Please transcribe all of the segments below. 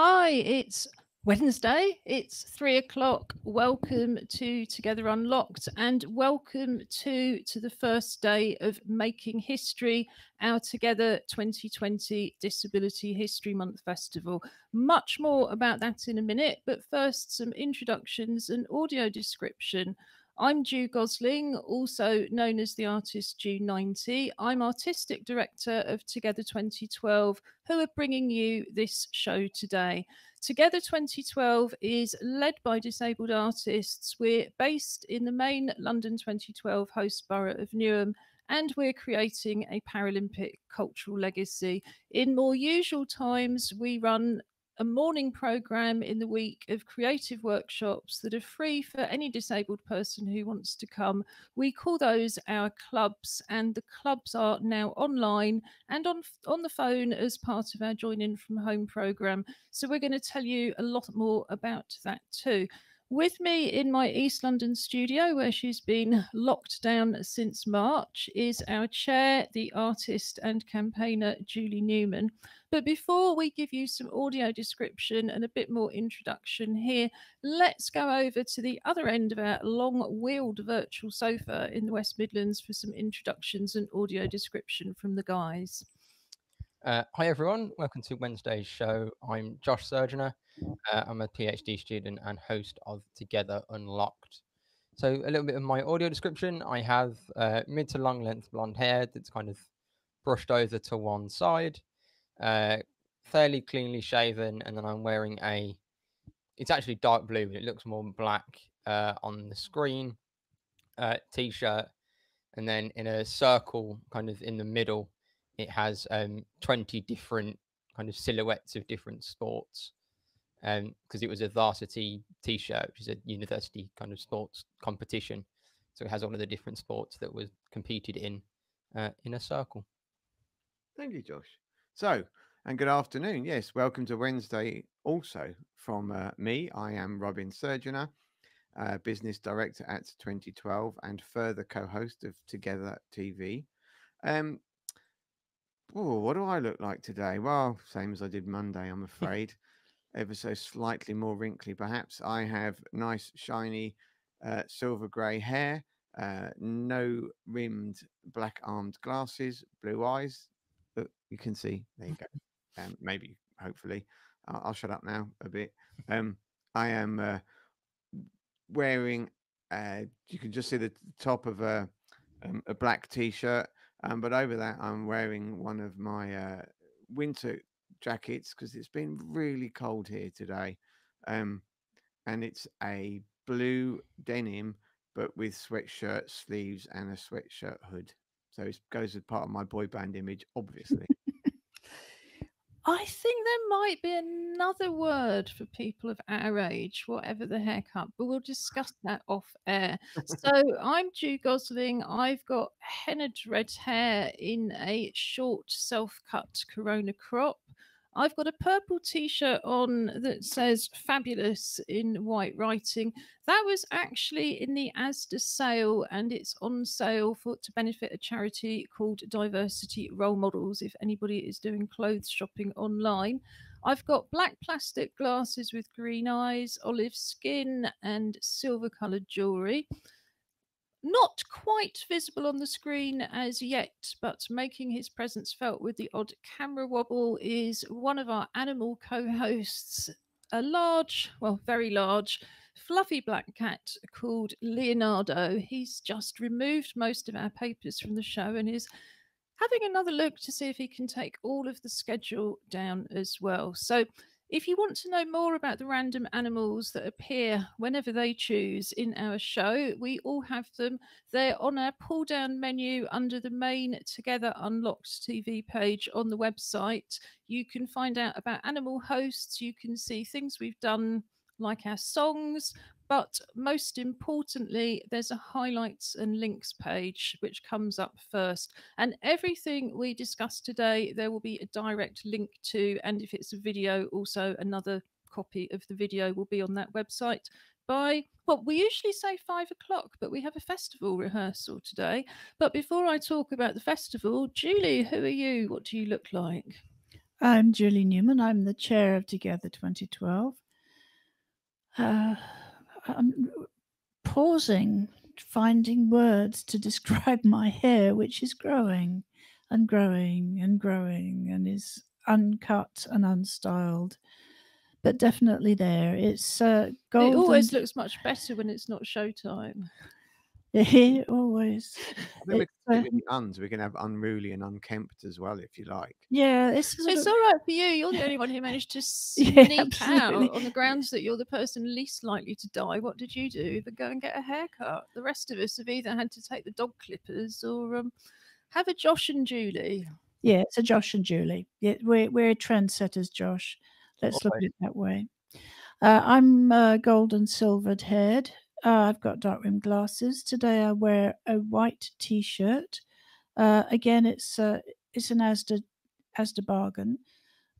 Hi, it's Wednesday. It's 3 o'clock. Welcome to Together Unlocked and welcome to the first day of Making History, our Together 2020 Disability History Month Festival. Much more about that in a minute, but first some introductions and audio description. I'm Ju Gosling, also known as the artist Ju90. I'm artistic director of Together 2012, who are bringing you this show today. Together 2012 is led by disabled artists. We're based in the main London 2012 host borough of Newham, and we're creating a Paralympic cultural legacy. In more usual times, we run a morning programme in the week of creative workshops that are free for any disabled person who wants to come. We call those our clubs, and the clubs are now online and on the phone as part of our Join In From Home programme. So we're going to tell you a lot more about that too. With me in my East London studio, where she's been locked down since March, is our chair, the artist and campaigner, Julie Newman. But before we give you some audio description and a bit more introduction here, let's go over to the other end of our long-wheeled virtual sofa in the West Midlands for some introductions and audio description from the guys. Hi everyone, welcome to Wednesday's show. I'm Josh Surgeonator. I'm a PhD student and host of Together Unlocked. So a little bit of my audio description. I have mid to long length blonde hair that's kind of brushed over to one side, fairly cleanly shaven, and then I'm wearing it's actually dark blue, but it looks more black on the screen, t-shirt, and then in a circle kind of in the middle, it has 20 different kind of silhouettes of different sports, because it was a varsity t-shirt, which is a university kind of sports competition. So it has all of the different sports that was competed in a circle. Thank you, Josh. So, and good afternoon. Yes, welcome to Wednesday also from me. I am Robin Surgeonator, business director at 2012 and further co-host of Together TV. What do I look like today? Well, same as I did Monday, I'm afraid. Ever so slightly more wrinkly, perhaps. I have nice, shiny, silver grey hair, no rimmed black-armed glasses, blue eyes. Look, you can see. There you go. Maybe, hopefully. I'll shut up now a bit. I am wearing, you can just see the top of a black t-shirt. But over that, I'm wearing one of my winter jackets because it's been really cold here today. And it's a blue denim, but with sweatshirt sleeves and a sweatshirt hood. So it goes as part of my boy band image, obviously. I think there might be another word for people of our age, whatever the haircut, but we'll discuss that off air. So I'm Ju Gosling. I've got hennaed red hair in a short self-cut Corona crop. I've got a purple t-shirt on that says fabulous in white writing. That was actually in the Asda sale, and it's on sale to benefit a charity called Diversity Role Models, if anybody is doing clothes shopping online. I've got black plastic glasses with green eyes, olive skin, and silver coloured jewellery. Not quite visible on the screen as yet, but making his presence felt with the odd camera wobble is one of our animal co-hosts, a large, well, very large, fluffy black cat called Leonardo. He's just removed most of our papers from the show and is having another look to see if he can take all of the schedule down as well. So if you want to know more about the random animals that appear whenever they choose in our show, we all have them. They're on our pull down menu under the main Together Unlocked TV page on the website. You can find out about animal hosts, you can see things we've done like our songs, but most importantly, there's a highlights and links page which comes up first. And everything we discuss today, there will be a direct link to. And if it's a video, also another copy of the video will be on that website by, well, we usually say 5 o'clock, but we have a festival rehearsal today. But before I talk about the festival, Julie, who are you? What do you look like? I'm Julie Newman. I'm the chair of Together 2012. I'm pausing, finding words to describe my hair, which is growing and growing and growing and is uncut and unstyled, but definitely there. It's It golden. always looks much better when it's not showtime. It always. I think we can stick with the uns. We can have unruly and unkempt as well, if you like. Yeah, it's It's all right for you. You're the only one who managed to Yeah, sneak out absolutely. on the grounds that you're the person least likely to die. What did you do? But go and get a haircut. The rest of us have either had to take the dog clippers or have a Josh and Julie. Yeah, it's a Josh and Julie. Yeah, we're trendsetters, Josh. Let's look at it that way. I'm gold and silvered haired. I've got dark rimmed glasses. Today I wear a white T-shirt. Again, it's an Asda bargain.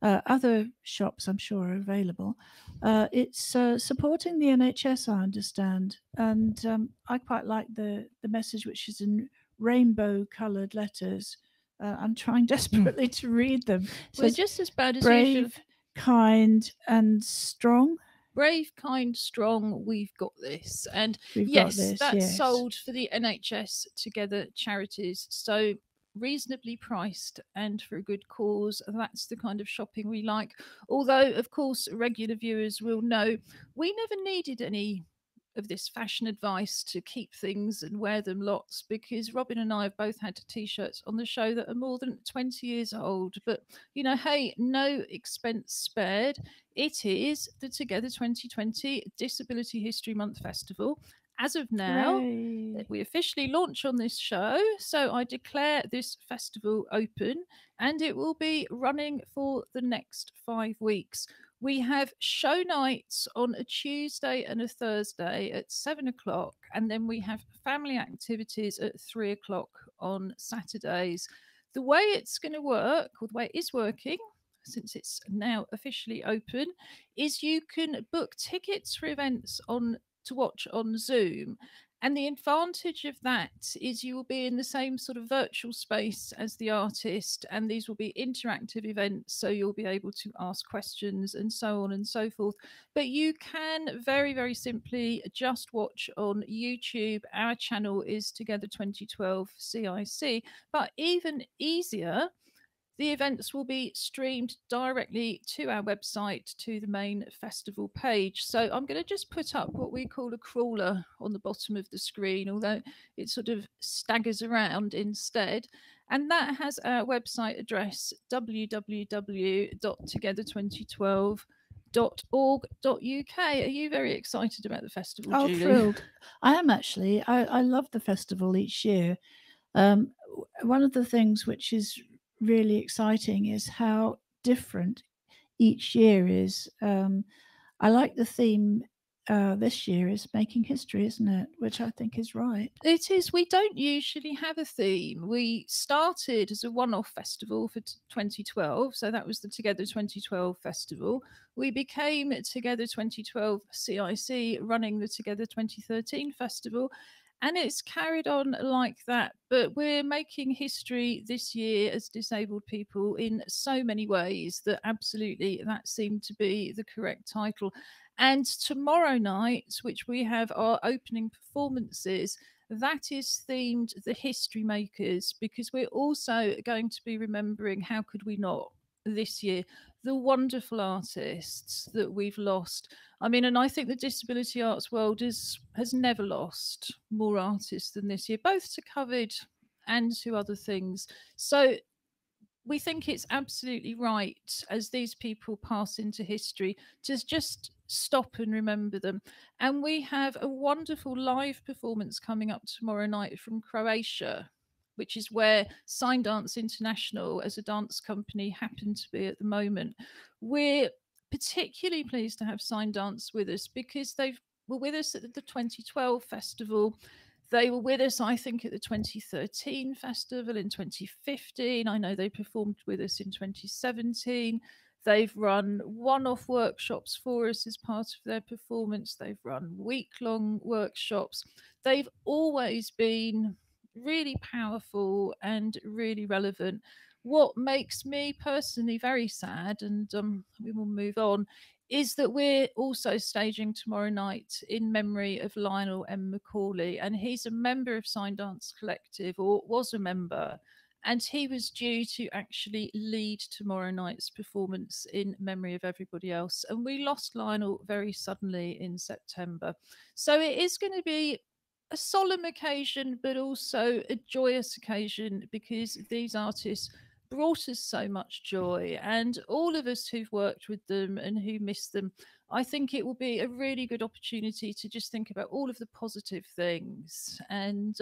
Other shops, I'm sure, are available. It's supporting the NHS, I understand, and I quite like the message, which is in rainbow-coloured letters. I'm trying desperately to read them. We're just as bad as brave, usual. kind, and strong. Brave, kind, strong, we've got this. And We've got yes, this, that's yes. sold for the NHS Together charities. So reasonably priced and for a good cause. That's the kind of shopping we like. Although, of course, regular viewers will know we never needed any of this fashion advice to keep things and wear them lots, because Robin and I have both had t-shirts on the show that are more than 20 years old. But you know, hey, no expense spared. It is the Together 2020 Disability History Month Festival. As of now, Hooray. we officially launch on this show, so I declare this festival open, and it will be running for the next 5 weeks. We have show nights on a Tuesday and a Thursday at 7 o'clock, and then we have family activities at 3 o'clock on Saturdays. The way it's going to work, or the way it is working, since it's now officially open, is you can book tickets for events on to watch on Zoom. And the advantage of that is you will be in the same sort of virtual space as the artist, and these will be interactive events, so you'll be able to ask questions and so on and so forth. But you can very, very simply just watch on YouTube. Our channel is Together 2012 CIC, but even easier, the events will be streamed directly to our website, to the main festival page. So I'm going to just put up what we call a crawler on the bottom of the screen, although it sort of staggers around instead. And that has our website address, www.together2012.org.uk. Are you very excited about the festival, Oh, Julie? thrilled. I am actually. I love the festival each year. One of the things which is really exciting is how different each year is. I like the theme this year is making history, isn't it? Which I think is right. It is. We don't usually have a theme. We started as a one off festival for 2012. So that was the Together 2012 festival. We became Together 2012 CIC, running the Together 2013 festival. And it's carried on like that. But we're making history this year as disabled people in so many ways that absolutely that seemed to be the correct title. And tomorrow night, which we have our opening performances, that is themed The History Makers, because we're also going to be remembering, how could we not, this year, the wonderful artists that we've lost. I mean, and I think the disability arts world has never lost more artists than this year, both to COVID and to other things. So we think it's absolutely right, as these people pass into history, to just stop and remember them. And we have a wonderful live performance coming up tomorrow night from Croatia, which is where Sign Dance International, as a dance company, happen to be at the moment. We're particularly pleased to have Sign Dance with us because they were with us at the 2012 festival. They were with us, I think, at the 2013 festival, in 2015. I know they performed with us in 2017. They've run one-off workshops for us as part of their performance. They've run week-long workshops. They've always been really powerful and really relevant. what makes me personally very sad, and we will move on, is that we're also staging tomorrow night in memory of Lionel M. Macaulay, and he's a member of Sign Dance Collective, or was a member, and he was due to actually lead tomorrow night's performance in memory of everybody else. And we lost Lionel very suddenly in September. So it is going to be a solemn occasion, but also a joyous occasion, because these artists brought us so much joy, and all of us who've worked with them and who miss them, I think it will be a really good opportunity to just think about all of the positive things, and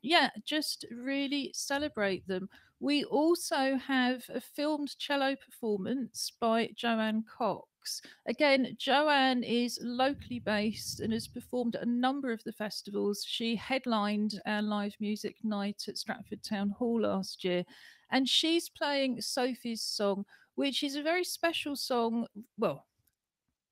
yeah, just really celebrate them. We also have a filmed cello performance by Joanne Cox. Again, Joanne is locally based and has performed at a number of the festivals. She headlined our live music night at Stratford Town Hall last year, and she's playing Sophie's Song, which is a very special song. Well,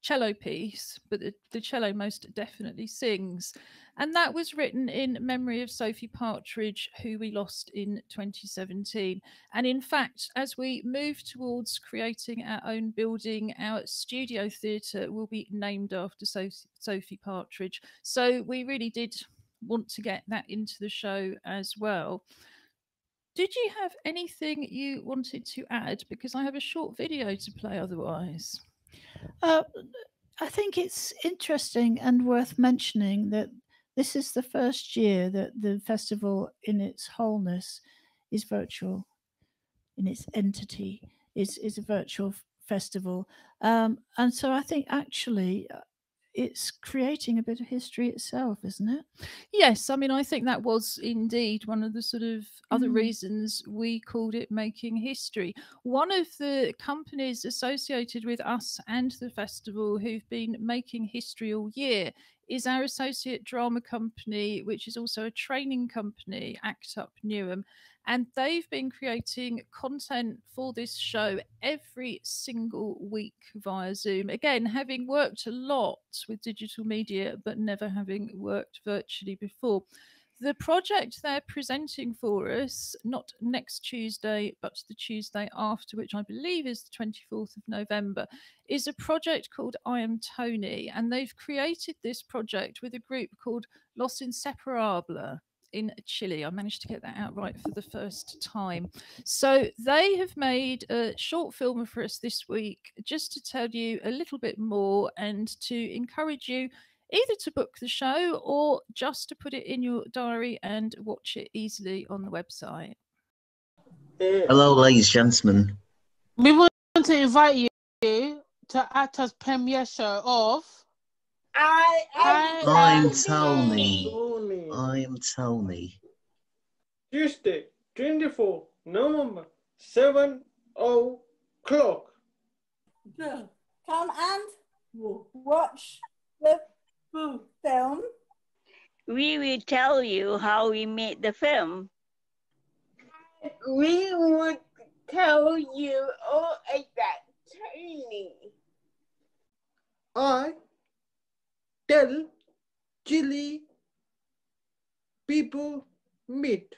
cello piece, but the cello most definitely sings. And that was written in memory of Sophie Partridge, who we lost in 2017. And in fact, as we move towards creating our own building, our studio theatre will be named after Sophie Partridge. So we really did want to get that into the show as well. Did you have anything you wanted to add? Because I have a short video to play otherwise. I think it's interesting and worth mentioning that this is the first year that the festival in its wholeness is virtual, in its entity is a virtual festival. And so I think actually it's creating a bit of history itself, isn't it? Yes, I mean, I think that was indeed one of the sort of other reasons we called it Making History. One of the companies associated with us and the festival who've been making history all year is our associate drama company, which is also a training company, Act Up Newham. And they've been creating content for this show every single week via Zoom. Again, having worked a lot with digital media, but never having worked virtually before. The project they're presenting for us, not next Tuesday, but the Tuesday after, which I believe is the 24th of November, is a project called I Am Tony. And they've created this project with a group called Los Inseparables in Chile. I managed to get that out right for the first time. So they have made a short film for us this week, just to tell you a little bit more and to encourage you either to book the show or just to put it in your diary and watch it easily on the website. Hello, ladies and gentlemen. We want to invite you to act as premiere show of I'm Tony. I am Tony. Tuesday, 24 November, 7 o'clock. Come and watch the film. We will tell you how we made the film. We would tell you all about Tony. I tell Chile people meet.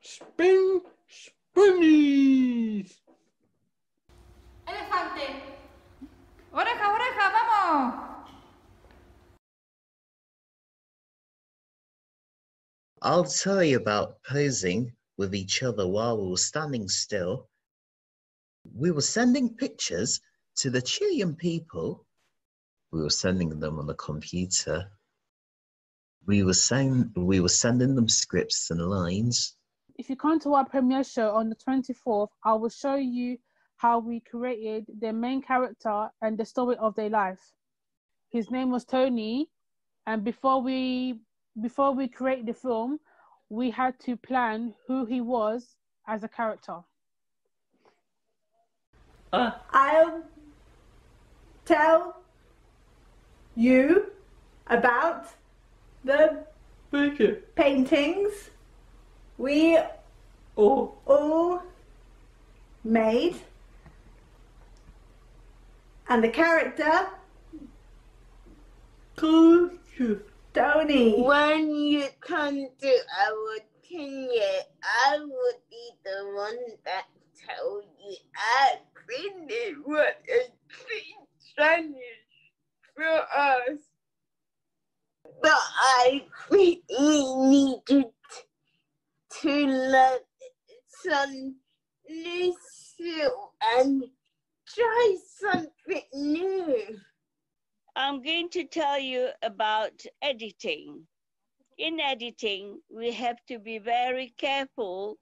Spin Spinnies. Elefante. Oreja, oreja, vamos. I'll tell you about posing with each other while we were standing still. We were sending pictures to the Chilean people. We were sending them on the computer. We were sending them scripts and lines. If you come to our premiere show on the 24th, I will show you how we created their main character and the story of their life. His name was Tony, and before we create the film, we had to plan who he was as a character. I'll tell you about the paintings we all made and the character Tony. When you come to our tenure, I will be the one that tell you I really what a clean Spanish for us. But I really needed to learn some new skill and try something new. I'm going to tell you about editing. In editing, we have to be very careful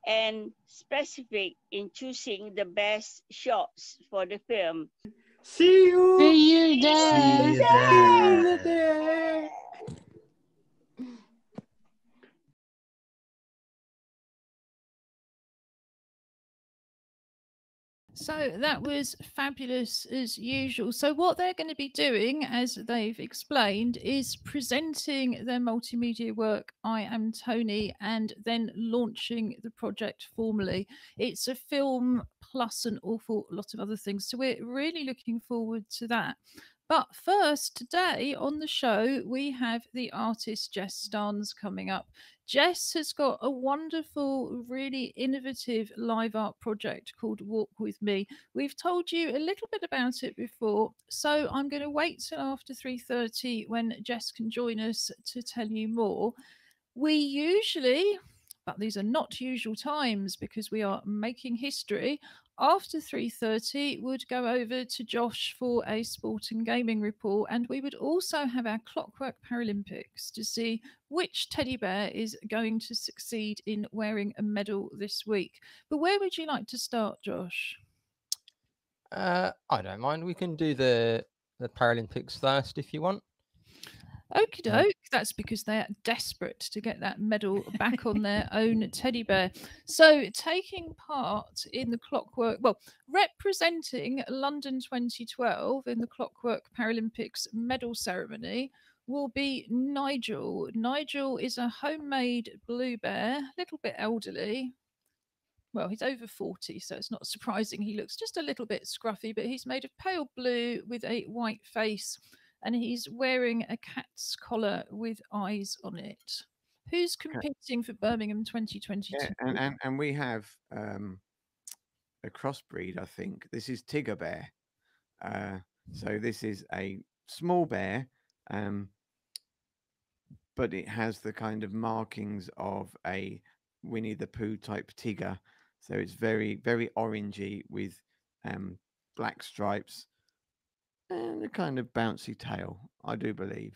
and specific in choosing the best shots for the film. See you. See you there. See you there. there. So that was fabulous as usual. So what they're going to be doing, as they've explained, is presenting their multimedia work, I Am Tony, and then launching the project formally. It's a film plus an awful lot of other things. So we're really looking forward to that. But first, today on the show, we have the artist Jess Starnes coming up. Jess has got a wonderful, really innovative live art project called Walk With Me. We've told you a little bit about it before, so I'm going to wait till after 3:30 when Jess can join us to tell you more. We usually, but these are not usual times because we are making history, after 3:30 would go over to Josh for a sport and gaming report, and we would also have our Clockwork Paralympics to see which teddy bear is going to succeed in wearing a medal this week. But where would you like to start, Josh? I don't mind. We can do the Paralympics first if you want. Okie doke. That's because they're desperate to get that medal back on their own teddy bear. So, taking part in the Clockwork, well, representing London 2012 in the Clockwork Paralympics medal ceremony will be Nigel. Nigel is a homemade blue bear, a little bit elderly. Well, he's over 40, so it's not surprising he looks just a little bit scruffy, but he's made of pale blue with a white face, and he's wearing a cat's collar with eyes on it. Who's competing for Birmingham 2022? Yeah, and we have a crossbreed, I think. This is Tigger Bear. So this is a small bear, but it has the kind of markings of a Winnie the Pooh type tiger. So it's very, very orangey with black stripes and a kind of bouncy tail, I do believe.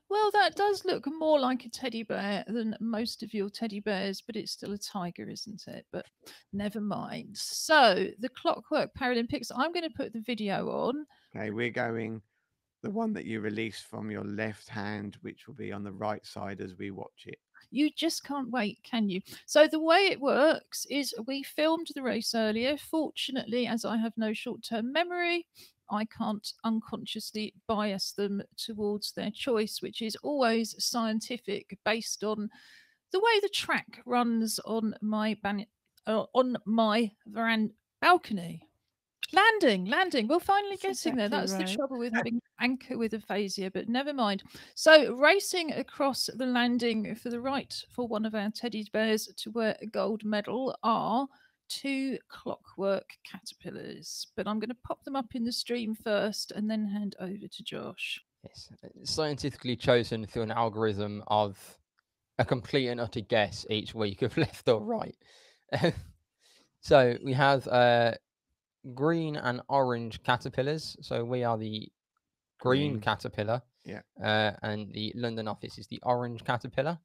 Well, that does look more like a teddy bear than most of your teddy bears, but it's still a tiger, isn't it? But never mind. So, the Clockwork Paralympics, I'm going to put the video on. Okay, we're going the one that you release from your left hand, which will be on the right side as we watch it. You just can't wait, can you? So the way it works is we filmed the race earlier. Fortunately, as I have no short-term memory, I can't unconsciously bias them towards their choice, which is always scientific, based on the way the track runs on my balcony. Landing. We're finally getting there. That's the trouble with having anchor with aphasia, but never mind. So, racing across the landing for the right for one of our teddy bears to wear a gold medal are two clockwork caterpillars. But I'm going to pop them up in the stream first and then hand over to Josh. Yes, scientifically chosen through an algorithm of a complete and utter guess each week of left or right. So we have green and orange caterpillars. So we are the green caterpillar. Yeah. And the London office is the orange caterpillar.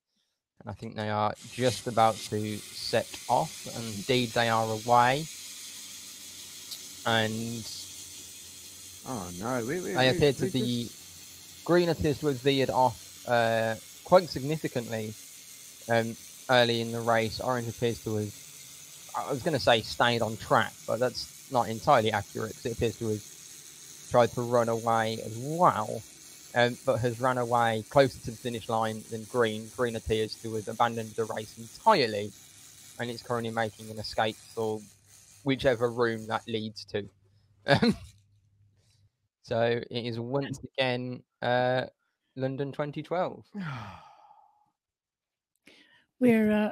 And I think they are just about to set off. And indeed, they are away. And oh no, they appear to be green appears to have veered off quite significantly early in the race. Orange appears to have, I was going to say stayed on track, but that's not entirely accurate because it appears to have tried to run away as well, but has run away closer to the finish line than green. Green appears to have abandoned the race entirely, and it's currently making an escape for whichever room that leads to. So it is once again London 2012. We're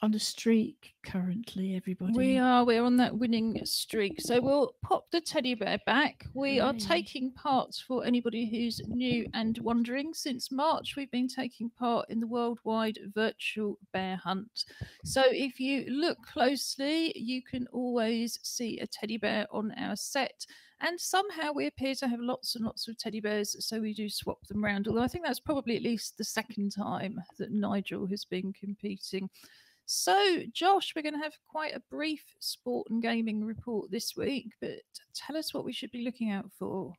on a streak currently, everybody. We're on that winning streak. So we'll pop the teddy bear back. We are taking part, for anybody who's new and wondering, since March we've been taking part in the worldwide virtual bear hunt. So if you look closely, you can always see a teddy bear on our set. And somehow we appear to have lots and lots of teddy bears, so we do swap them around. Although I think that's probably at least the second time that Nigel has been competing. So, Josh, we're going to have quite a brief sport and gaming report this week, but tell us what we should be looking out for.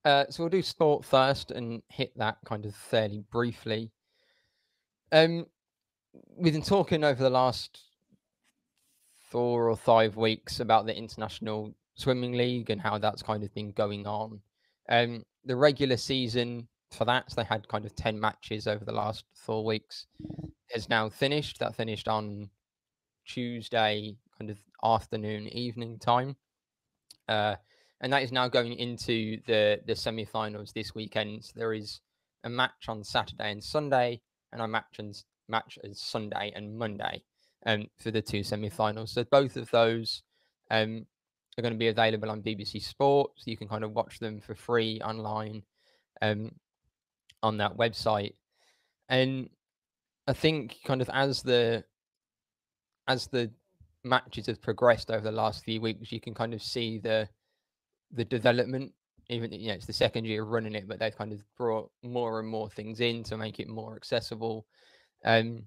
So we'll do sport first and hit that kind of fairly briefly. We've been talking over the last 4 or 5 weeks about the International Swimming League and how that's kind of been going on. The regular season for that, so they had kind of 10 matches over the last 4 weeks, has now finished. That finished on Tuesday, kind of afternoon, evening time. And that is now going into the semi-finals this weekend. So there is a match on Saturday and Sunday, and a match on Sunday and Monday for the 2 semi-finals. So both of those are going to be available on BBC Sport, so you can kind of watch them for free online on that website. And I think kind of as the matches have progressed over the last few weeks, you can kind of see the development. Even, you know, it's the second year running it, but they've kind of brought more and more things in to make it more accessible. But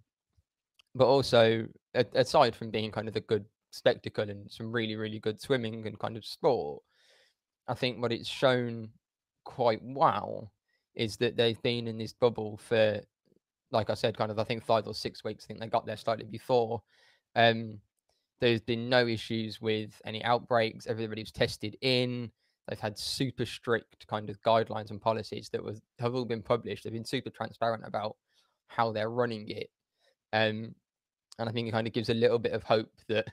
also, aside from being kind of a good spectacle and some really, really good swimming and kind of sport, I think what it's shown quite well is that they've been in this bubble for, like I said, kind of, I think 5 or 6 weeks. I think they got there slightly before. There's been no issues with any outbreaks. Everybody's tested in. They've had super strict kind of guidelines and policies that have all been published. They've been super transparent about how they're running it. And I think it kind of gives a little bit of hope that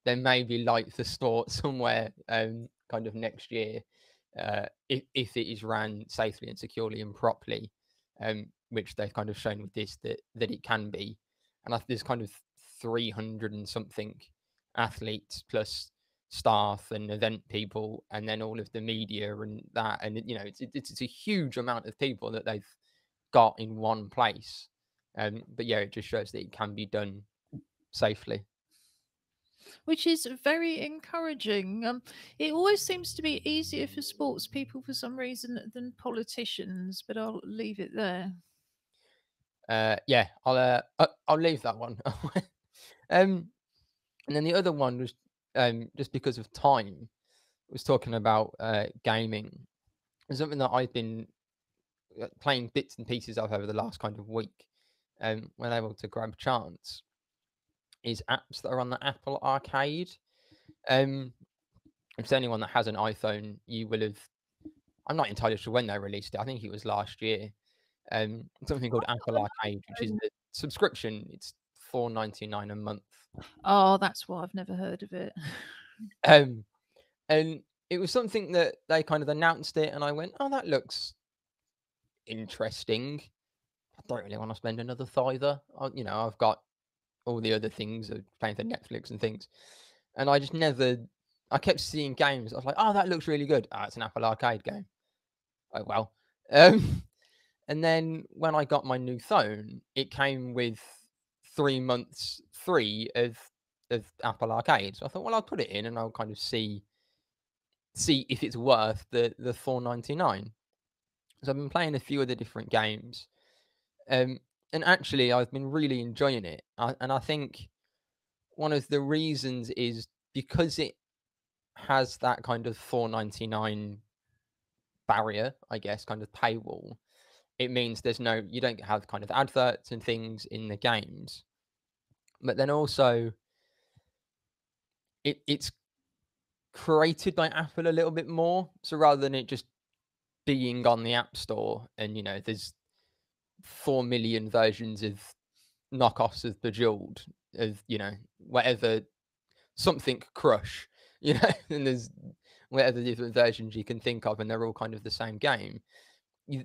there may be light for sport somewhere kind of next year if it is ran safely and securely and properly, which they've kind of shown with this that it can be. And there's kind of 300 and something athletes plus staff and event people, and then all of the media and that, and you know, it's a huge amount of people that they've got in one place. But yeah, it just shows that it can be done safely, which is very encouraging. It always seems to be easier for sports people for some reason than politicians, but I'll leave it there. Yeah, I'll leave that one. And then the other one was just because of time, was talking about gaming. It's something that I've been playing bits and pieces of over the last kind of week, when able to grab chance, is apps that are on the Apple Arcade. If anyone that has an iPhone, you will have, I'm not entirely sure when they released it, I think it was last year, something called Apple Arcade, which is the subscription. It's $4.99 a month. Oh, that's why I've never heard of it. And it was something that they kind of announced it, and I went, oh, that looks interesting. I don't really want to spend another $5. You know, I've got all the other things of paying for Netflix and things, and I just never. I kept seeing games. I was like, oh, that looks really good. It's an Apple Arcade game. Oh well. And then when I got my new phone, it came with 3 months free of Apple Arcade. So I thought, well, I'll put it in and I'll kind of see if it's worth the $4.99. So I've been playing a few of the different games, and actually I've been really enjoying it. And I think one of the reasons is because it has that kind of $4.99 barrier, I guess, kind of paywall. It means you don't have kind of adverts and things in the games, but then also it's created by Apple a little bit more. So rather than it just being on the App Store and, you know, there's 4 million versions of knockoffs of Bejeweled, of, you know, whatever, something Crush, you know, and there's whatever different versions you can think of, and they're all kind of the same game.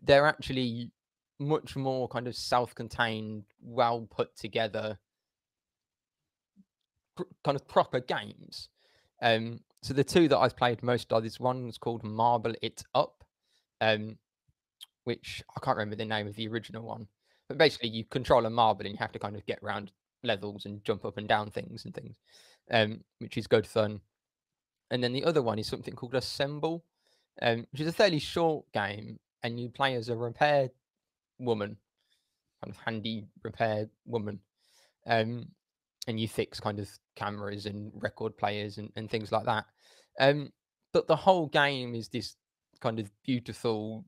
they're actually much more kind of self-contained, well put together, kind of proper games. So the two that I've played most of, this one's called Marble It Up, which I can't remember the name of the original one, but basically you control a marble and you have to kind of get around levels and jump up and down things, which is good fun. And then the other one is something called Assemble, which is a fairly short game, and you play as a repair woman, kind of handy repair woman, and you fix kind of cameras and record players and things like that. But the whole game is this kind of beautiful,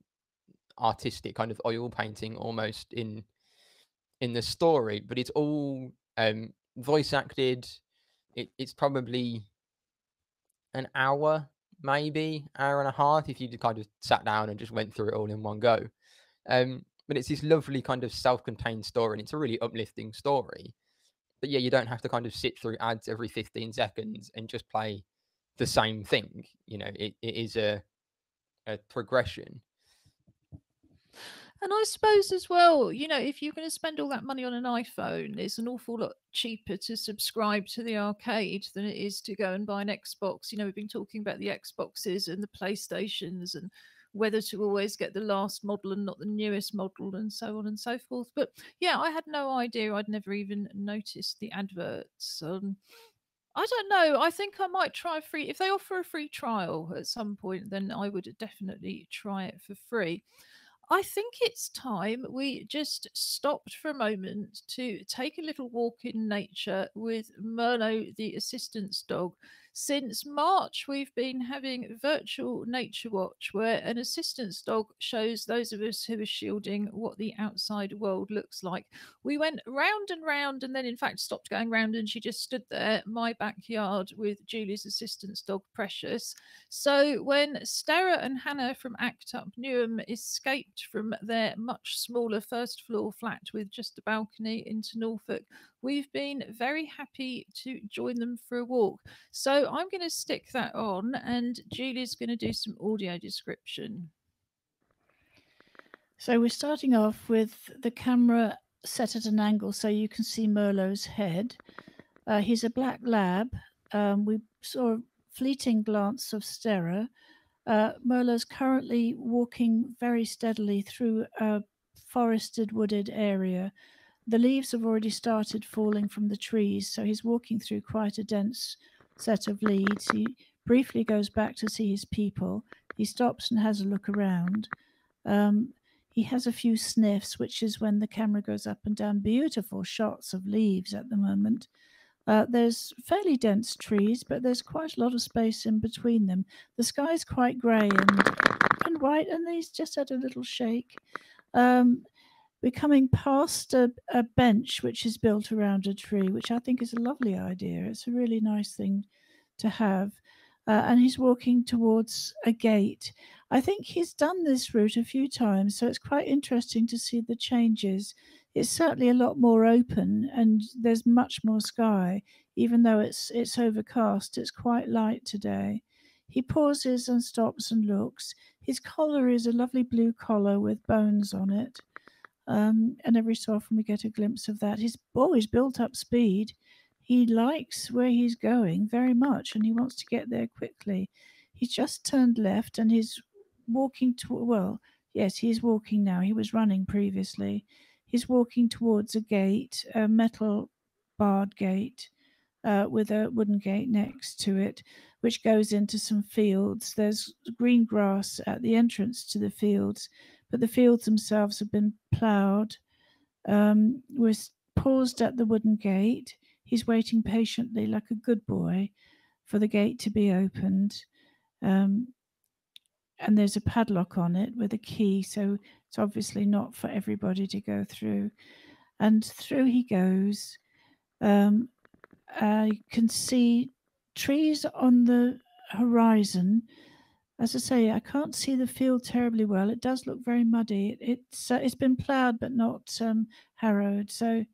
artistic kind of oil painting almost in the story, but it's all voice acted. It's probably an hour, maybe hour and a half, if you kind of sat down and just went through it all in one go. But it's this lovely kind of self-contained story, and it's a really uplifting story. But yeah, you don't have to kind of sit through ads every 15 seconds and just play the same thing. You know, it is a progression. And I suppose as well, you know, if you're going to spend all that money on an iPhone, it's an awful lot cheaper to subscribe to the arcade than it is to go and buy an Xbox. You know, we've been talking about the Xboxes and the PlayStations and whether to always get the last model and not the newest model and so on and so forth. But yeah, I had no idea. I'd never even noticed the adverts. I don't know. I think I might try free. If they offer a free trial at some point, then I would definitely try it for free. I think it's time we just stopped for a moment to take a little walk in nature with Merlo, the assistance dog. Since March, we've been having virtual nature watch, where an assistance dog shows those of us who are shielding what the outside world looks like. We went round and round and then, in fact, stopped going round, and she just stood there, my backyard, with Julie's assistance dog, Precious. So when Stara and Hannah from Act Up Newham escaped from their much smaller first floor flat with just a balcony into Norfolk, we've been very happy to join them for a walk. So I'm going to stick that on, and Julie's going to do some audio description. So we're starting off with the camera set at an angle so you can see Merlot's head. He's a black lab. We saw a fleeting glance of Stera. Merlot's currently walking very steadily through a forested, wooded area. The leaves have already started falling from the trees, so he's walking through quite a dense set of leaves. He briefly goes back to see his people. He stops and has a look around. He has a few sniffs, which is when the camera goes up and down. Beautiful shots of leaves at the moment. There's fairly dense trees, but there's quite a lot of space in between them. The sky's quite grey and white, and he's just had a little shake. We're coming past a bench which is built around a tree, which I think is a lovely idea. It's a really nice thing to have. And he's walking towards a gate. I think he's done this route a few times, so it's quite interesting to see the changes. It's certainly a lot more open, and there's much more sky. Even though it's overcast, it's quite light today. He pauses and stops and looks. His collar is a lovely blue collar with bones on it. And every so often we get a glimpse of that. He's built up speed. He likes where he's going very much, and he wants to get there quickly. He's just turned left, and he's walking he's walking now. He was running previously. He's walking towards a gate, a metal barred gate with a wooden gate next to it, which goes into some fields. There's green grass at the entrance to the fields, but the fields themselves have been ploughed. We're paused at the wooden gate. He's waiting patiently, like a good boy, for the gate to be opened. And there's a padlock on it with a key, so it's obviously not for everybody to go through. And through he goes. I can see trees on the horizon. As I say, I can't see the field terribly well. It does look very muddy. It's been ploughed but not harrowed. So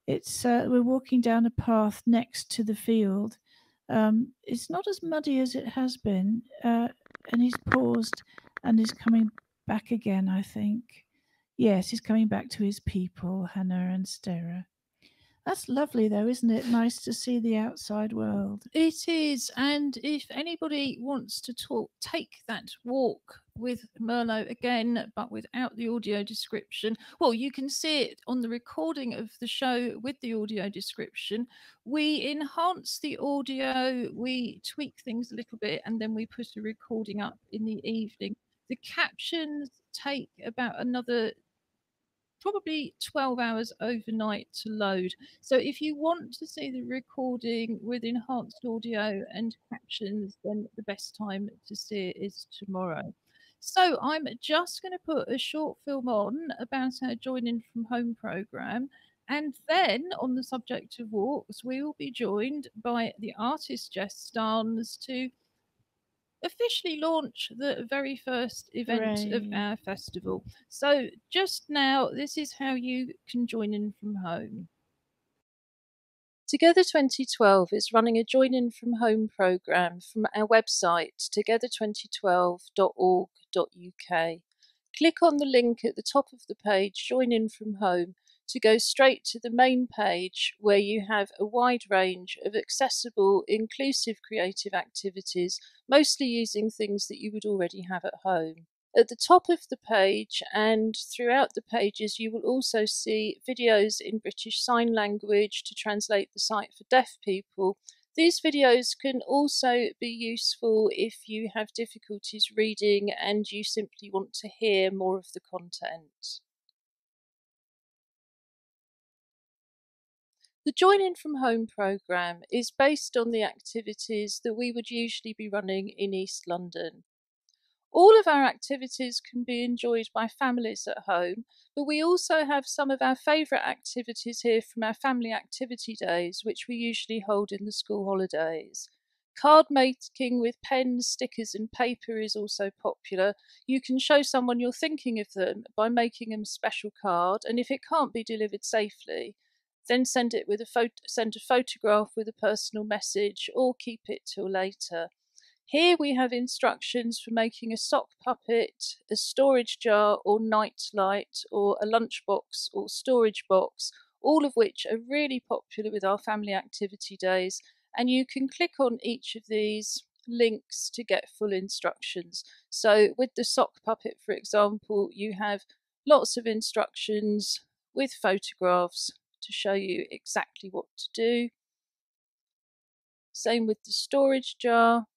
we're walking down a path next to the field. It's not as muddy as it has been, and he's paused and is coming back again, I think. Yes, he's coming back to his people, Hannah and Stera. That's lovely, though, isn't it? Nice to see the outside world. It is, and if anybody wants to take that walk with Merlot again, but without the audio description, well, you can see it on the recording of the show with the audio description. We enhance the audio, we tweak things a little bit, and then we put a recording up in the evening. The captions take about another probably 12 hours overnight to load. So if you want to see the recording with enhanced audio and captions, then the best time to see it is tomorrow. So I'm just going to put a short film on about our Joining from Home programme. And then on the subject of walks, we will be joined by the artist Jess Starnes to officially launch the very first event of our festival. So just now, this is how you can join in from home. Together 2012 is running a Join In From Home programme from our website, together2012.org.uk. Click on the link at the top of the page, Join In From Home, to go straight to the main page where you have a wide range of accessible, inclusive creative activities, mostly using things that you would already have at home. At the top of the page and throughout the pages, you will also see videos in British Sign Language to translate the site for deaf people. These videos can also be useful if you have difficulties reading and you simply want to hear more of the content. The Join In From Home programme is based on the activities that we would usually be running in East London. All of our activities can be enjoyed by families at home, but we also have some of our favourite activities here from our family activity days, which we usually hold in the school holidays. Card making with pens, stickers and paper is also popular. You can show someone you're thinking of them by making them a special card, and if it can't be delivered safely, then send a photograph with a personal message or keep it till later. Here we have instructions for making a sock puppet, a storage jar or night light, or a lunchbox or storage box, all of which are really popular with our family activity days, and you can click on each of these links to get full instructions. So with the sock puppet, for example, you have lots of instructions with photographs to show you exactly what to do. Same with the storage jar.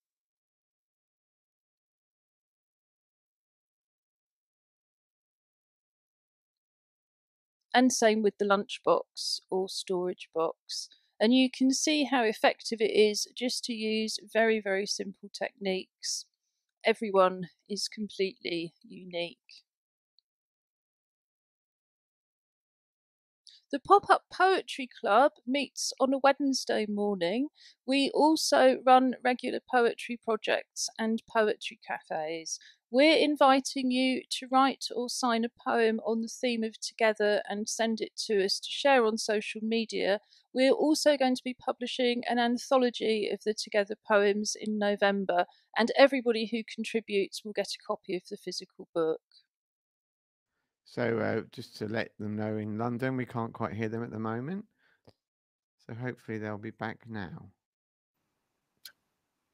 And same with the lunchbox or storage box. And you can see how effective it is just to use very, very simple techniques. Everyone is completely unique. The Pop-Up Poetry Club meets on a Wednesday morning. We also run regular poetry projects and poetry cafes. We're inviting you to write or sign a poem on the theme of Together and send it to us to share on social media. We're also going to be publishing an anthology of the Together poems in November, and everybody who contributes will get a copy of the physical book. So just to let them know, in London, we can't quite hear them at the moment. So hopefully they'll be back now.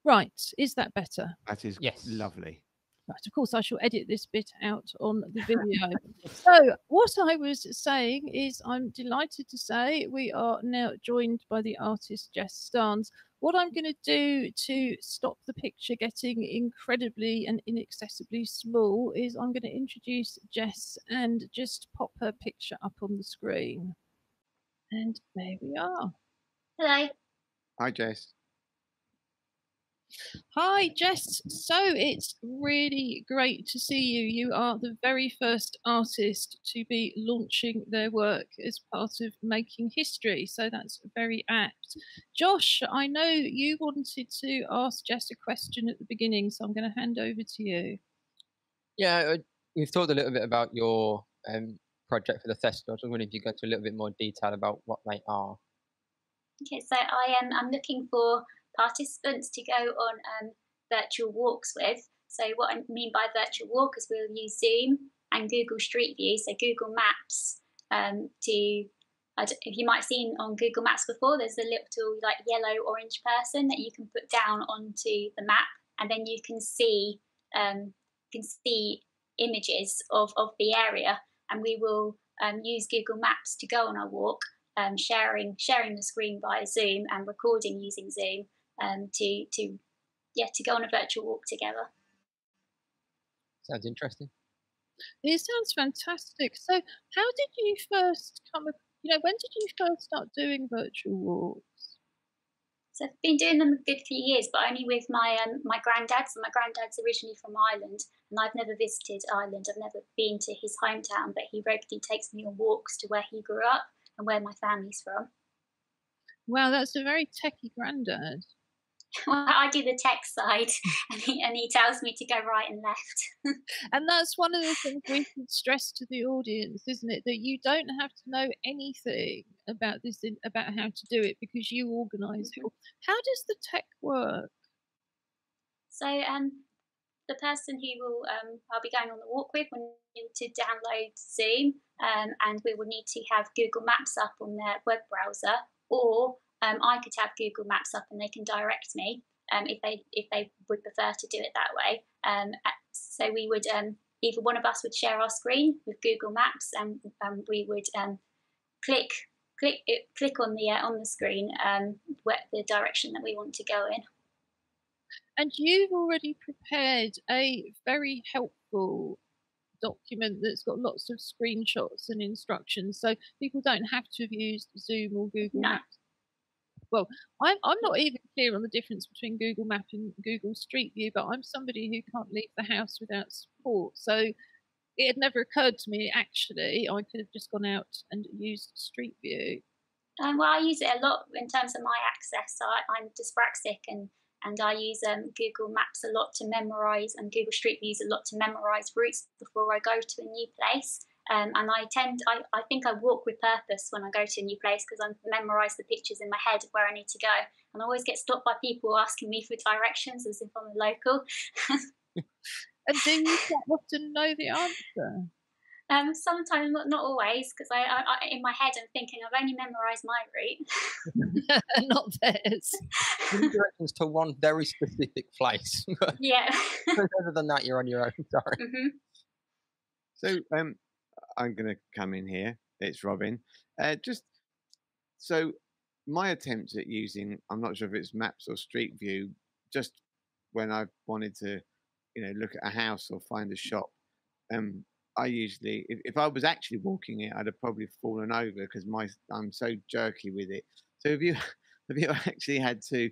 Right, is that better? That is lovely. Right, of course, I shall edit this bit out on the video. So what I was saying is I'm delighted to say we are now joined by the artist Jess Starnes. What I'm going to do to stop the picture getting incredibly and inaccessibly small is I'm going to introduce Jess and just pop her picture up on the screen. And there we are. Hello. Hi, Jess. Hi, Jess. So it's really great to see you. You are the very first artist to be launching their work as part of Making History. So that's very apt. Josh, I know you wanted to ask Jess a question at the beginning, so I'm going to hand over to you. Yeah, we've talked a little bit about your project for the festival. I was wondering if you go into a little bit more detail about what they are. Okay, so I'm looking for participants to go on virtual walks with So what I mean by virtual walk is we'll use Zoom and Google Street View, so Google Maps, if you might have seen on Google Maps before, there's a little like yellow orange person that you can put down onto the map, and then you can see images of the area, and we will use Google Maps to go on our walk, sharing the screen via Zoom and recording using Zoom to go on a virtual walk together. Sounds interesting. It sounds fantastic. So, how did you first when did you first start doing virtual walks? So I've been doing them a good few years, but only with my granddad. So my granddad's originally from Ireland, and I've never visited Ireland. I've never been to his hometown, but he regularly takes me on walks to where he grew up and where my family's from. Wow, that's a very techie granddad. Well, I do the tech side, and he tells me to go right and left. And that's one of the things we should stress to the audience, isn't it? That you don't have to know anything about this, about how to do it, because you organise it. How does the tech work? So the person who will I'll be going on the walk with will need to download Zoom, and we will need to have Google Maps up on their web browser, or I could have Google Maps up and they can direct me if they would prefer to do it that way. So we would either one of us would share our screen with Google Maps, and we would click on the screen where the direction that we want to go in. And you've already prepared a very helpful document that's got lots of screenshots and instructions, so people don't have to have used Zoom or Google Maps. Well, I'm not even clear on the difference between Google Map and Google Street View, but I'm somebody who can't leave the house without support. So it had never occurred to me, actually, I could have just gone out and used Street View. Well, I use it a lot in terms of my access. So I'm dyspraxic, and I use Google Maps a lot to memorise, and Google Street Views a lot to memorise routes before I go to a new place. And I think I walk with purpose when I go to a new place, because I memorise the pictures in my head of where I need to go. And I always get stopped by people asking me for directions as if I'm a local. And do you often know the answer? Sometimes, not always, because I in my head I'm thinking I've only memorised my route. Not theirs. Directions to one very specific place. Yeah. Other than that, you're on your own. Sorry. Mm-hmm. So I'm going to come in here. It's Robin. Just so my attempts at using, I'm not sure if it's Maps or Street View, just when I wanted to, look at a house or find a shop, I usually, if I was actually walking it, I'd have probably fallen over because I'm so jerky with it. So have you actually had to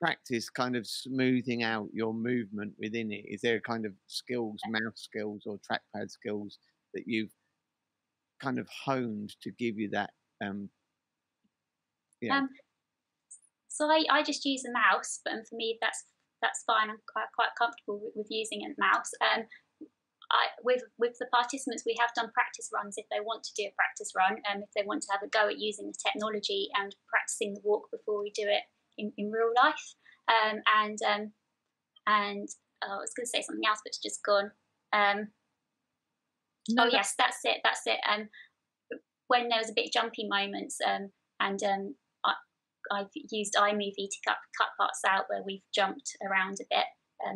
practice kind of smoothing out your movement within it? Is there a kind of skills, mouse skills or trackpad skills that you've kind of honed to give you that? So I just use a mouse, but for me that's fine. I'm quite comfortable with using a mouse. With the participants, we have done practice runs if they want to do a practice run, if they want to have a go at using the technology and practicing the walk before we do it in real life. And I was going to say something else, but it's just gone. No, yes, that's it. When there was a bit jumpy moments, I've used iMovie to cut parts out where we've jumped around a bit,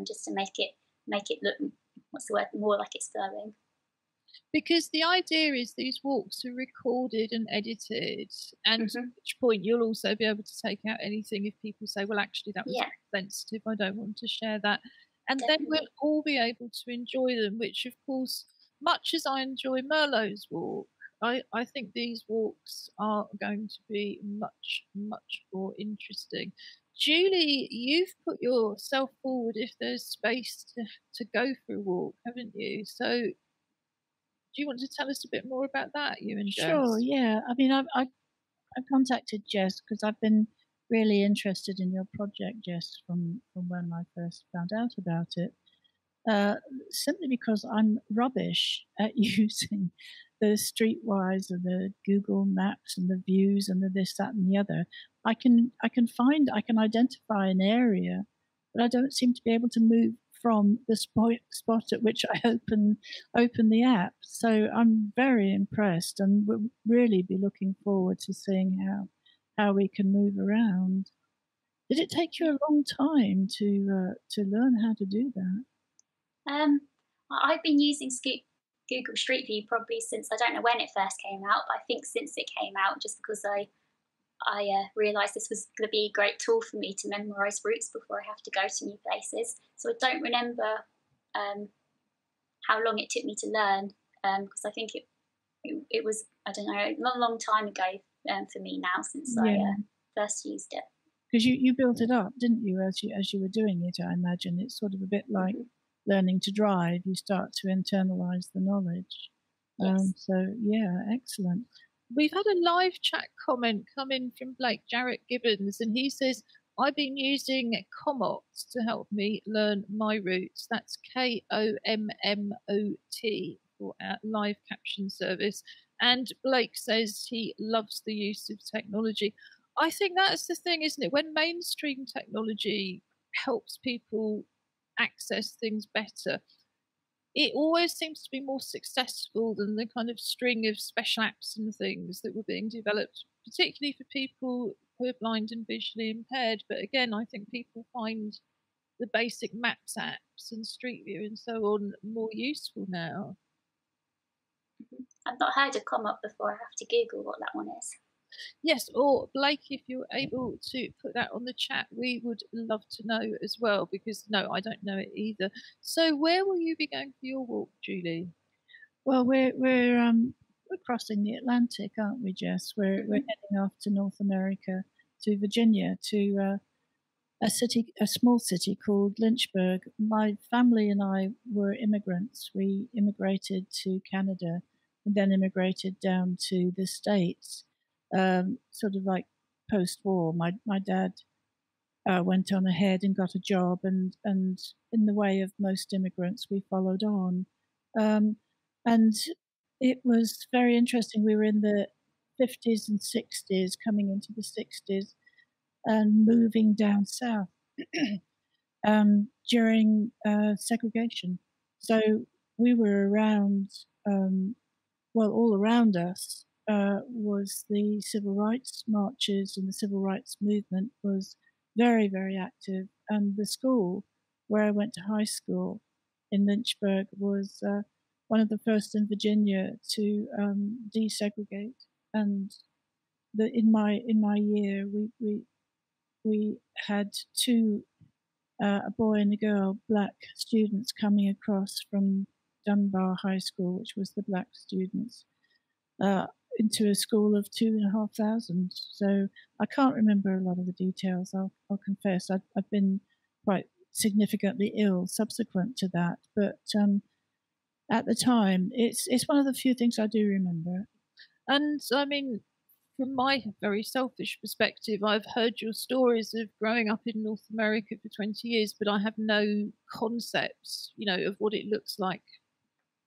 just to make it look, what's the word, more like it's flowing. Because the idea is these walks are recorded and edited, and at which point you'll also be able to take out anything if people say, well, actually, that was sensitive, I don't want to share that. And then we'll all be able to enjoy them, which, of course, much as I enjoy Merlot's walk, I think these walks are going to be much, much more interesting. Julie, you've put yourself forward if there's space to go for a walk, haven't you? So do you want to tell us a bit more about that, you and Jess? Sure, yeah. I mean, I contacted Jess because I've been really interested in your project, Jess, from when I first found out about it. Simply because I'm rubbish at using the Streetwise and the Google Maps and the views and the this, that, and the other. I can identify an area, but I don't seem to be able to move from the spot at which I open the app. So I'm very impressed, and we'll really be looking forward to seeing how we can move around. Did it take you a long time to learn how to do that? I've been using Google Street View probably since, I don't know when it first came out, but I think since it came out, just because I realised this was going to be a great tool for me to memorise routes before I have to go to new places. So I don't remember how long it took me to learn, because I think it was, I don't know, a long time ago for me now, since I first used it. Because you built it up, didn't you, as you were doing it? I imagine it's sort of a bit like learning to drive. You start to internalise the knowledge. Yes. So yeah, excellent. We've had a live chat comment come in from Blake Jarrett Gibbons, and he says, I've been using Komoot to help me learn my routes. That's KOMMOT for our live caption service. And Blake says he loves the use of technology. I think that's the thing, isn't it? When mainstream technology helps people access things better, it always seems to be more successful than the kind of string of special apps and things that were being developed, particularly for people who are blind and visually impaired. But again, I think people find the basic maps apps and Street View and so on more useful now. I've not heard of Komoot before. I have to Google what that one is. Yes, or Blake, if you're able to put that on the chat, we would love to know as well, because no, I don't know it either. So where will you be going for your walk, Julie? Well, we're crossing the Atlantic, aren't we, Jess? We're heading off to North America, to Virginia, to a small city called Lynchburg. My family and I were immigrants. We immigrated to Canada and then immigrated down to the States. Sort of like post-war. My dad went on ahead and got a job, and in the way of most immigrants, we followed on. And it was very interesting. We were in the 50s and 60s, coming into the 60s, and moving down south during segregation. So we were around, all around us. Was the civil rights marches, and the civil rights movement was very, very active. And the school where I went to high school in Lynchburg was one of the first in Virginia to desegregate. And in my year, we had two, a boy and a girl, black students coming across from Dunbar High School, which was the black students, into a school of 2,500. So I can't remember a lot of the details. I'll confess. I've been quite significantly ill subsequent to that, but at the time, it's one of the few things I do remember. And I mean, from my very selfish perspective, I've heard your stories of growing up in North America for 20 years, but I have no concepts, of what it looks like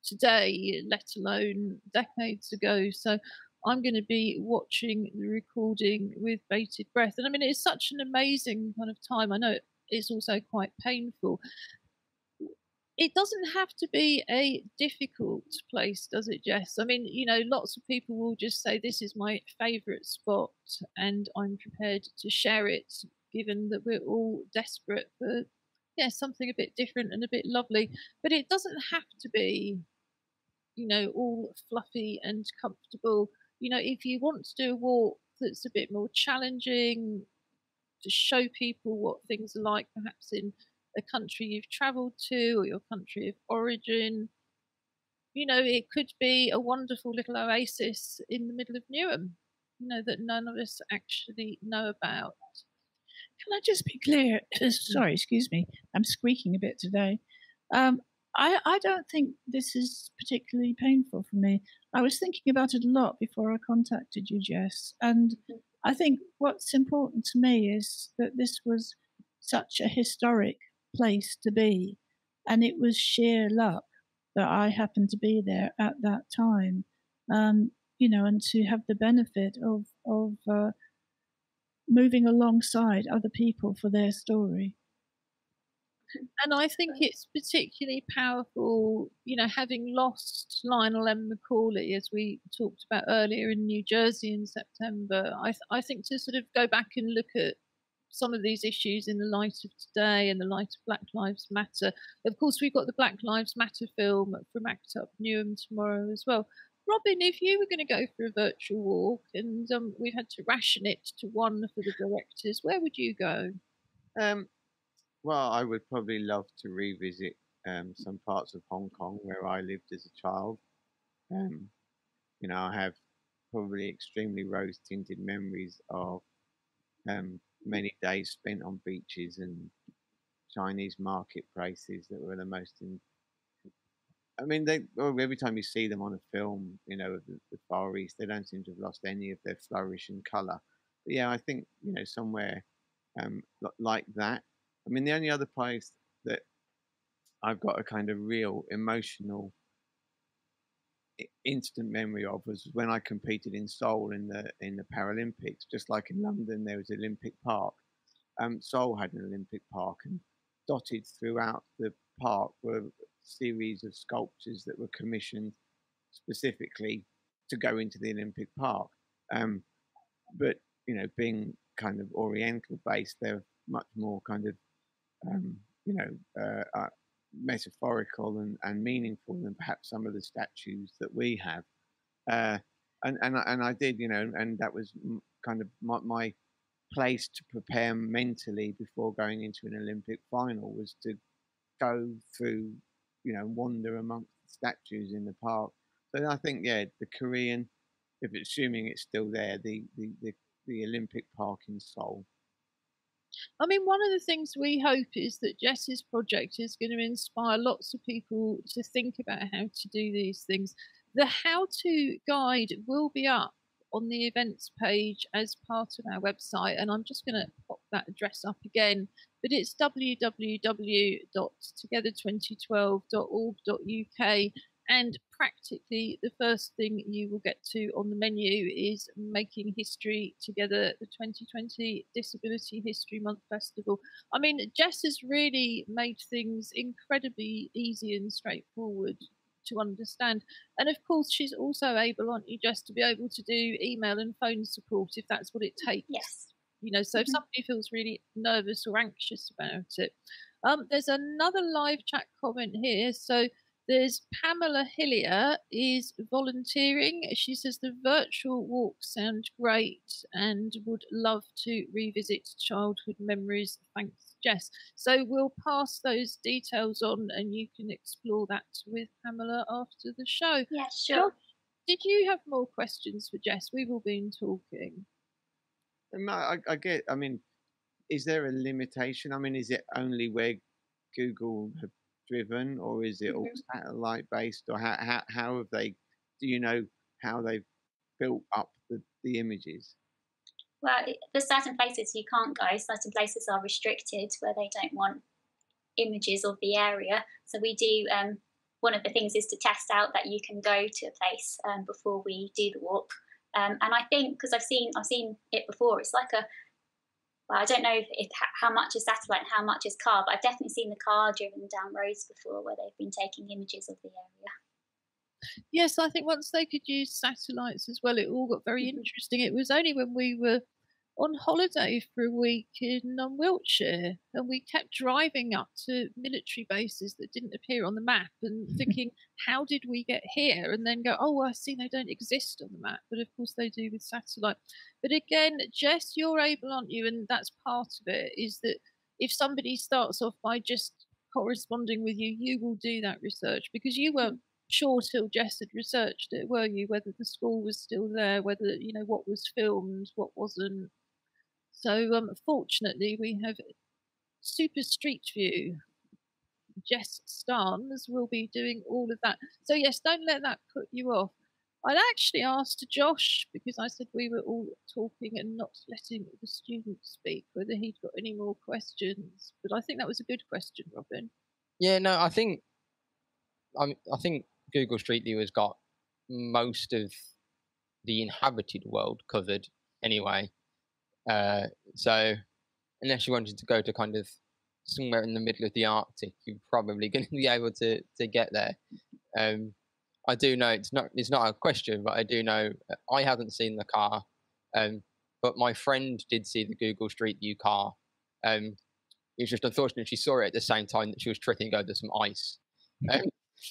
today, let alone decades ago. So I'm going to be watching the recording with bated breath. And I mean, it's such an amazing kind of time. I know it's also quite painful. It doesn't have to be a difficult place, does it, Jess? I mean, lots of people will just say, this is my favourite spot, and I'm prepared to share it, given that we're all desperate for something a bit different and a bit lovely. But it doesn't have to be, all fluffy and comfortable. If you want to do a walk that's a bit more challenging, to show people what things are like, perhaps in a country you've travelled to or your country of origin, it could be a wonderful little oasis in the middle of Newham, that none of us actually know about. Can I just be clear? Sorry, excuse me. I'm squeaking a bit today. I don't think this is particularly painful for me. I was thinking about it a lot before I contacted you, Jess, and I think what's important to me is that this was such a historic place to be, and it was sheer luck that I happened to be there at that time, and to have the benefit of moving alongside other people for their story. And I think it's particularly powerful, you know, having lost Lionel M. Macaulay, as we talked about earlier in New Jersey in September. I think to sort of go back and look at some of these issues in the light of today and the light of Black Lives Matter. Of course, we've got the Black Lives Matter film from ACT UP Newham tomorrow as well. Robin, if you were going to go for a virtual walk and we had to ration it to one for the directors, where would you go? Well, I would probably love to revisit some parts of Hong Kong where I lived as a child. You know, I have probably extremely rose-tinted memories of many days spent on beaches and Chinese marketplaces that were the most. I mean, every time you see them on a film, you know, the Far East, they don't seem to have lost any of their flourish and colour. But yeah, I think, you know, somewhere like that. I mean, the only other place that I've got a kind of real emotional instant memory of was when I competed in Seoul in the Paralympics. Just like in London, there was Olympic Park. Seoul had an Olympic Park, and dotted throughout the park were a series of sculptures that were commissioned specifically to go into the Olympic Park. But you know, being kind of Oriental based, they're much more kind of metaphorical and meaningful than perhaps some of the statues that we have. And I did, you know, and that was kind of my place to prepare mentally before going into an Olympic final, was to go through, you know, wander amongst the statues in the park. So I think, yeah, the Korean, if assuming it's still there, the Olympic Park in Seoul. I mean, one of the things we hope is that Jess's project is going to inspire lots of people to think about how to do these things. The how-to guide will be up on the events page as part of our website, and I'm just going to pop that address up again, but it's www.together2012.org.uk, and practically the first thing you will get to on the menu is Making History Together, the 2020 Disability History Month Festival. I mean, Jess has really made things incredibly easy and straightforward to understand. And of course, she's also able, aren't you, Jess, to be able to do email and phone support if that's what it takes. Yes. You know, so if somebody feels really nervous or anxious about it. There's another live chat comment here. So there's Pamela Hillier is volunteering. She says the virtual walks sound great and would love to revisit childhood memories. Thanks, Jess. So we'll pass those details on and you can explore that with Pamela after the show. Yeah, sure. Did you have more questions for Jess? We've all been talking. I get, I mean, is there a limitation? I mean, is it only where Google have driven, or is it all satellite based, or how have they, do you know how they've built up the images? Well, there's certain places you can't go. Certain places are restricted where they don't want images of the area. So we do, one of the things is to test out that you can go to a place before we do the walk. And I think, because I've seen it before, it's like well, I don't know how much is satellite and how much is car, but I've definitely seen the car driven down roads before where they've been taking images of the area. Yes, I think once they could use satellites as well, it all got very interesting. It was only when we were on holiday for a week in Wiltshire, and we kept driving up to military bases that didn't appear on the map and thinking, how did we get here? And then go, oh, I see they don't exist on the map, but of course they do with satellite. But again, Jess, you're able, aren't you? And that's part of it, is that if somebody starts off by just corresponding with you, you will do that research, because you weren't sure till Jess had researched it, were you? Whether the school was still there, whether, you know, what was filmed, what wasn't. So fortunately, we have Super Street View. Jess Starnes will be doing all of that. So yes, don't let that put you off. I'd actually asked Josh, because I said we were all talking and not letting the students speak, whether he'd got any more questions. But I think that was a good question, Robin. Yeah, no, I think Google Street View has got most of the inhabited world covered anyway. So unless you wanted to go to kind of somewhere in the middle of the Arctic, you're probably going to be able to get there. I do know it's not a question, but I do know I haven't seen the car, but my friend did see the Google Street View car. It's just unfortunate she saw it at the same time that she was tripping over some ice.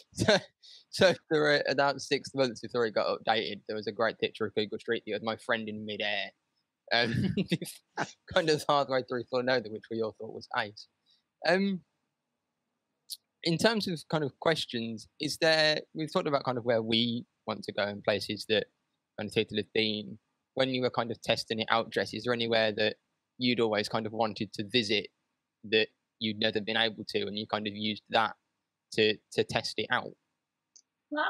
So there were about 6 months before it got updated. There was a great picture of Google Street View of my friend in midair, kind of halfway through Florida, which we all thought was ace. In terms of kind of questions, we've talked about kind of where we want to go and places that kind of people have been. When you were kind of testing it out, Jess, is there anywhere that you'd always kind of wanted to visit that you'd never been able to, and you kind of used that to test it out? Well,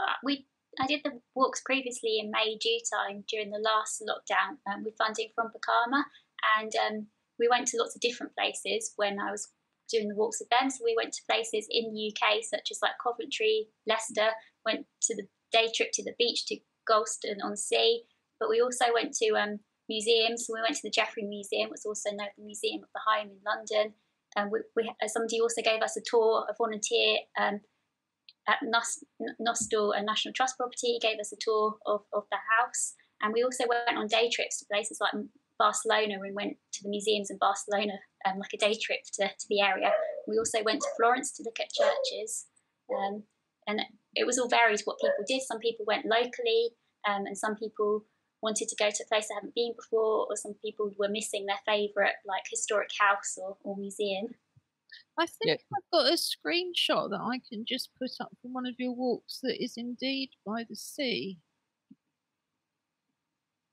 I did the walks previously in May, June time during the last lockdown with funding from Bakama, and we went to lots of different places when I was doing the walks with them. So we went to places in the UK such as like Coventry, Leicester, went to the day trip to the beach to Galston-on-Sea, but we also went to museums. So we went to the Jeffrey Museum, what's also known as the Museum of the Home in London. Somebody also gave us a tour, a volunteer at Nostell and National Trust property, gave us a tour of the house. And we also went on day trips to places like Barcelona and went to the museums in Barcelona, like a day trip to the area. We also went to Florence to look at churches. And it was all varied what people did. Some people went locally, and some people wanted to go to a place they haven't been before, or some people were missing their favourite like historic house or museum. I think I've got a screenshot that I can just put up from one of your walks that is indeed by the sea.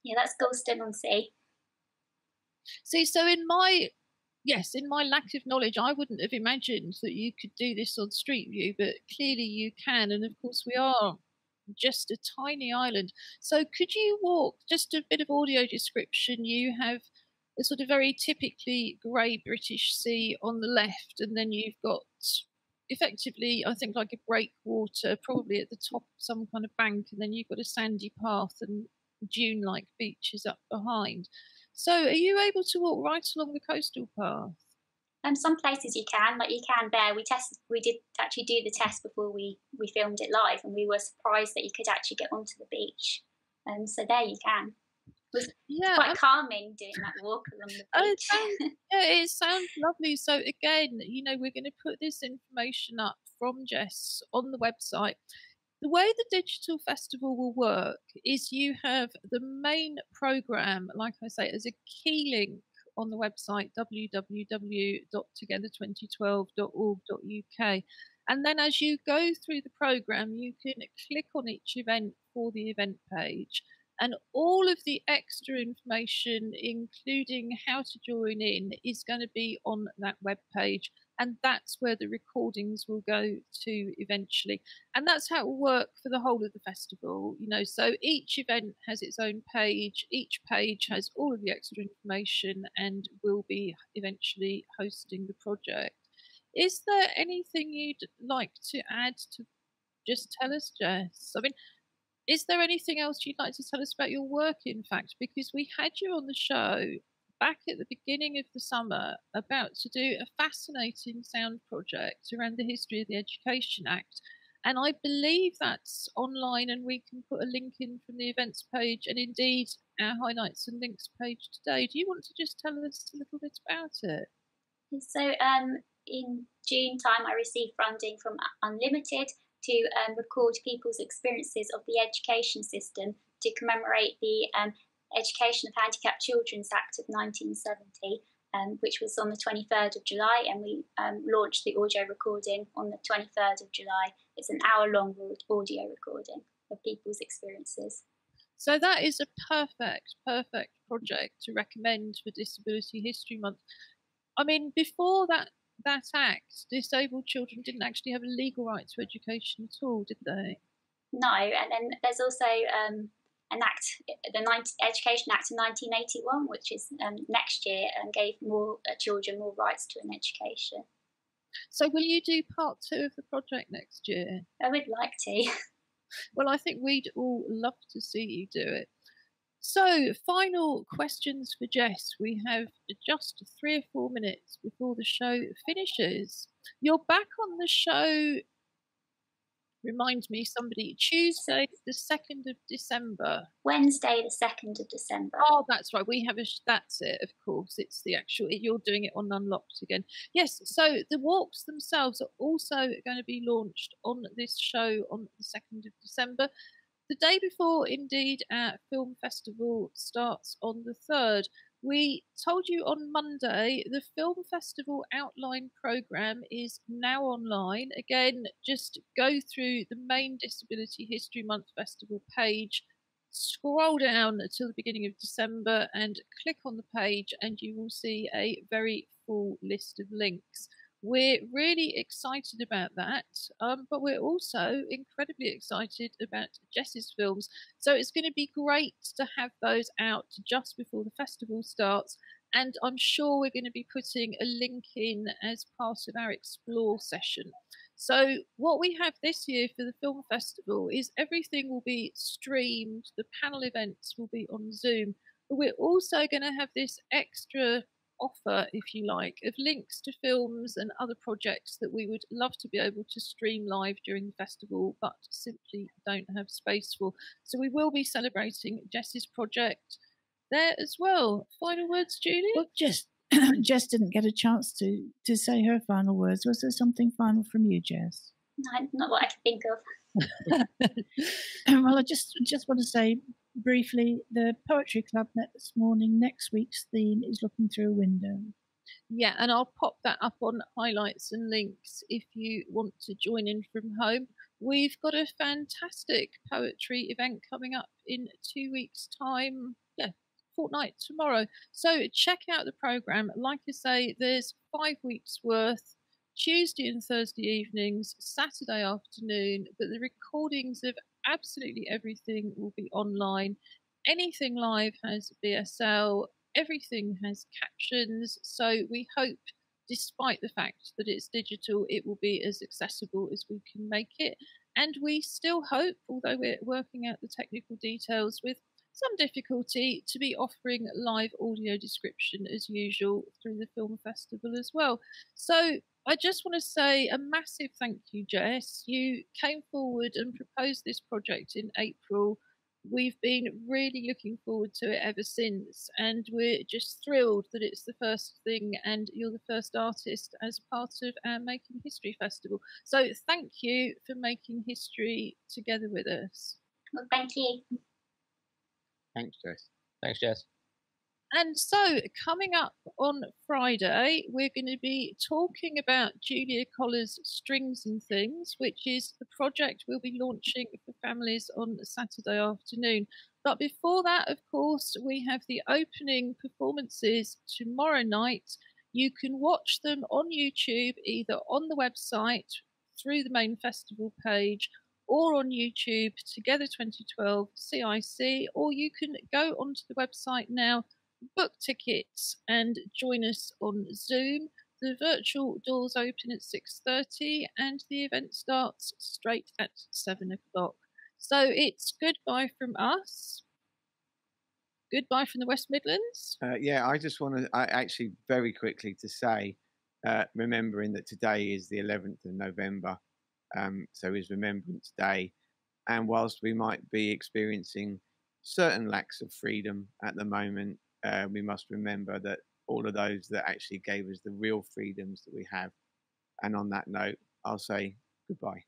Yeah, that's Galston-on-Sea. See, so in my lack of knowledge, I wouldn't have imagined that you could do this on Street View, but clearly you can. And of course, we are just a tiny island. So could you walk, just a bit of audio description, you have a sort of very typically grey British sea on the left, and then you've got effectively, I think, like a breakwater, probably at the top of some kind of bank, and then you've got a sandy path and dune-like beaches up behind. So are you able to walk right along the coastal path? Some places you can, like you can there. We did actually do the test before we filmed it live, and we were surprised that you could actually get onto the beach. So there you can. It was quite calming doing that walk along the beach. It sounds lovely. So again, we're going to put this information up from Jess on the website. The way the digital festival will work is you have the main programme, like I say, as a key link on the website www.together2012.org.uk, and then as you go through the programme you can click on each event for the event page, and all of the extra information, including how to join in, is going to be on that web page, and that's where the recordings will go to eventually. And that's how it will work for the whole of the festival. So each event has its own page. Each page has all of the extra information and will be eventually hosting the project. Is there anything you'd like to add to just tell us, Jess? I mean, is there anything else you'd like to tell us about your work, in fact? Because we had you on the show back at the beginning of the summer about to do a fascinating sound project around the history of the Education Act. And I believe that's online, and we can put a link in from the events page and indeed our highlights and links page today. Do you want to just tell us a little bit about it? So in June time, I received funding from Unlimited to record people's experiences of the education system to commemorate the Education of Handicapped Children's Act of 1970, which was on the 23rd of July, and we launched the audio recording on the 23rd of July. It's an hour-long audio recording of people's experiences. So that is a perfect project to recommend for Disability History Month. I mean, before that act, disabled children didn't actually have a legal right to education at all, did they? No, and then there's also an act, the Education Act of 1981, which is next year, and gave more children more rights to an education. So will you do part 2 of the project next year? I would like to. Well, I think we'd all love to see you do it. So, final questions for Jess. We have just 3 or 4 minutes before the show finishes. You're back on the show, remind me, somebody, Tuesday the 2nd of December. Wednesday the 2nd of December. Oh, that's right. We have that's it, of course. It's the actual, you're doing it on Unlocked again. Yes, so the walks themselves are also going to be launched on this show on the 2nd of December. The day before, indeed, our film festival starts on the 3rd. We told you on Monday the film festival outline programme is now online. Again, just go through the main Disability History Month festival page, scroll down till the beginning of December and click on the page and you will see a very full list of links. We're really excited about that, but we're also incredibly excited about Jess's films. So it's going to be great to have those out just before the festival starts. And I'm sure we're going to be putting a link in as part of our Explore session. So what we have this year for the film festival is everything will be streamed. The panel events will be on Zoom. But we're also going to have this extra offer, if you like, of links to films and other projects that we would love to be able to stream live during the festival, but simply don't have space for. So we will be celebrating Jess's project there as well. Final words, Julie? Well, Jess didn't get a chance to say her final words. Was there something final from you, Jess? No, not what I can think of. Well, I just want to say briefly, the Poetry Club met this morning. Next week's theme is Looking Through a Window. Yeah, and I'll pop that up on highlights and links if you want to join in from home. We've got a fantastic poetry event coming up in 2 weeks' time. Yeah, fortnight tomorrow. So check out the programme. Like I say, there's 5 weeks worth. Tuesday and Thursday evenings, Saturday afternoon, but the recordings of absolutely everything will be online. Anything live has BSL, everything has captions, so we hope, despite the fact that it's digital, it will be as accessible as we can make it. And we still hope, although we're working out the technical details with some difficulty, to be offering live audio description as usual through the film festival as well. So I just want to say a massive thank you, Jess. You came forward and proposed this project in April. We've been really looking forward to it ever since, and we're just thrilled that it's the first thing and you're the first artist as part of our Making History Festival. So thank you for making history together with us. Well, thank you. Thanks, Jess. Thanks, Jess. And so, coming up on Friday, we're going to be talking about Julia Collar's Strings and Things, which is the project we'll be launching for families on Saturday afternoon. But before that, of course, we have the opening performances tomorrow night. You can watch them on YouTube, either on the website, through the main festival page, or on YouTube, Together 2012 CIC, or you can go onto the website now, book tickets and join us on Zoom. The virtual doors open at 6:30 and the event starts straight at 7 o'clock. So it's goodbye from us. Goodbye from the West Midlands. Yeah, I just want to actually very quickly to say, remembering that today is the 11th of November, so is Remembrance Day. And whilst we might be experiencing certain lacks of freedom at the moment, we must remember that all of those that actually gave us the real freedoms that we have. And on that note, I'll say goodbye.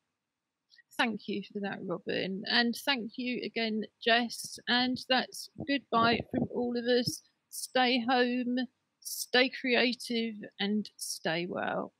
Thank you for that, Robin. And thank you again, Jess. And that's goodbye from all of us. Stay home, stay creative, and stay well.